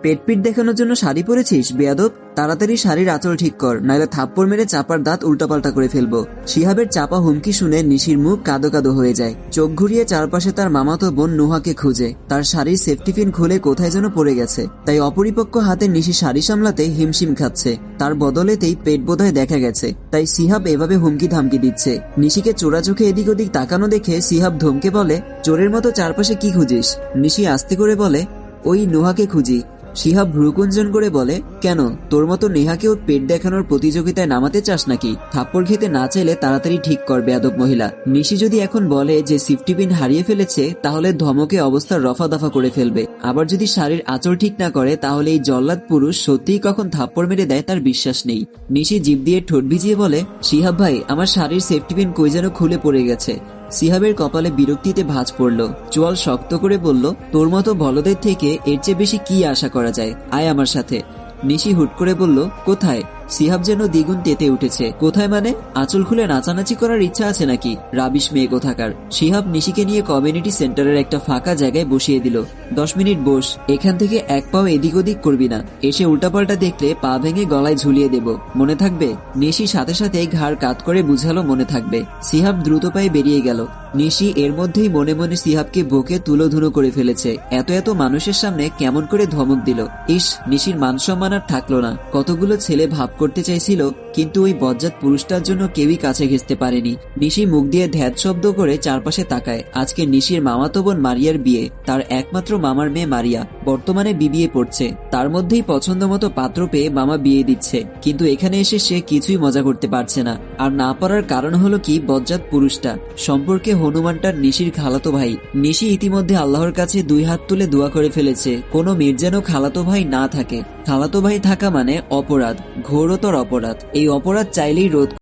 পেট পিট দেখানোর জন্য শাড়ি পরেছিস বেয়াদব? তাড়াতাড়ি শাড়ির আঁচল ঠিক কর, নাহলে থাপ্পড় মেরে চাপার দাঁত উল্টাপাল্টা করে ফেলবো। শিহাবের চাপা হুমকি শুনে নিশির মুখ কাদো কাদো হয়ে যায়। চোখ ঘুরিয়ে চারপাশে তার মামাতো বোন নুহাকে খুঁজে। তার শাড়ির সেফটি পিন খুলে কোথায় যেন পড়ে গেছে, তাই অপরিপক্ক হাতে নিশি শাড়ি সামলাতে হিমশিম খাচ্ছে। তার বদলেতেই পেট বোধহয় দেখা গেছে, তাই সিহাব এভাবে হুমকি ধামকি দিচ্ছে। নিশিকে চোরা চোখে এদিক ওদিক তাকানো দেখে সিহাব ধমকে বলে, চোরের মতো চারপাশে কি খুঁজিস? নিশি আস্তে করে বলে, ওই নুহাকে খুঁজি। শিহাব ভ্রুকুঞ্জন করে বলে, কেন, তোর মতো নেহাকেও পেট দেখানোর প্রতিযোগিতায় নামাতে চাস নাকি? থাপ্পড় খেতে না চাইলে তাড়াতাড়ি ঠিক কর বেয়াদব মহিলা। নিশি যদি এখন বলে যে সেফটি পিন হারিয়ে ফেলেছে, তাহলে ধমকে অবস্থা রফা দফা করে ফেলবে। আবার যদি শাড়ির আঁচল ঠিক না করে, তাহলে এই জল্লাদ পুরুষ সত্যিই কখন থাপ্পড় মেরে দেয় তার বিশ্বাস নেই। নিশি জিভ দিয়ে ঠোঁট ভিজিয়ে বলে, শিহাব ভাই, আমার শাড়ির সেফটি পিন কই যেন খুলে পড়ে গেছে। সিহাবের কপালে বিরক্তিতে ভাঁজ পড়ল। চোয়াল শক্ত করে বলল, তোর মতো বলদের থেকে এর চেয়ে বেশি কি আশা করা যায়? আয় আমার সাথে। নিশি হুট করে বলল, কোথায়? সিহাব যেন দ্বিগুণ তেতে উঠেছে। কোথায় মানে? আঁচল খুলে নাচানাচি করার ইচ্ছা আছে নাকি? রাবিশ মেয়ে কোথাকার। সিহাব নিশিকে নিয়ে কমিউনিটি সেন্টারের একটা ফাঁকা জায়গায় বসিয়ে দিল। 10 মিনিট বস, এখান থেকে এক পাও এদিক ওদিক করবি না। এসে উল্টাপাল্টা দেখলে পা ভেঙে গলায় ঝুলিয়ে দেব, মনে থাকবে? নিশি সাথে সাথে ঘাড় কাত করে বুঝালো, মনে থাকবে। সিহাব দ্রুত পায়ে বেরিয়ে গেল। নিশি এর মধ্যেই মনে মনে সিহাবকে বুকে তুলোধুনো করে ফেলেছে। এত মানুষের সামনে কেমন করে ধমক দিল। ইস, নিশির মান সম্মান আর থাকলো না। কতগুলো ছেলে ভাব করতে চাইছিল, কিন্তু ওই বজ্জাত পুরুষটার জন্য কেউই কাছে ঘেঁচতে পারেনি। নিশি মুখ দিয়ে ধ্যাত শব্দ করে চারপাশে তাকায়। আজকে নিশির মামাতো বোন মারিয়ার বিয়ে। তার একমাত্র মামার মেয়ে মারিয়া বর্তমানে বিবিএ পড়ছে। তার মধ্যেই পছন্দ মতো পাত্র পেয়ে মামা বিয়ে দিচ্ছে, কিন্তু এখানে এসে সে কিছুই মজা করতে পারছে না। আর না পারার কারণ হলো কি, বজ্জাত পুরুষটা সম্পর্কে হনুমানটার নিশির খালাতো ভাই। নিশি ইতিমধ্যে আল্লাহর কাছে 2 হাত তুলে দোয়া করে ফেলেছে, কোনো মেয়ের যেন খালাতো ভাই না থাকে। খালাতো ভাই থাকা মানে অপরাধ, ঘোরতর অপরাধ। এই অপরাধ চাইলেই রোধ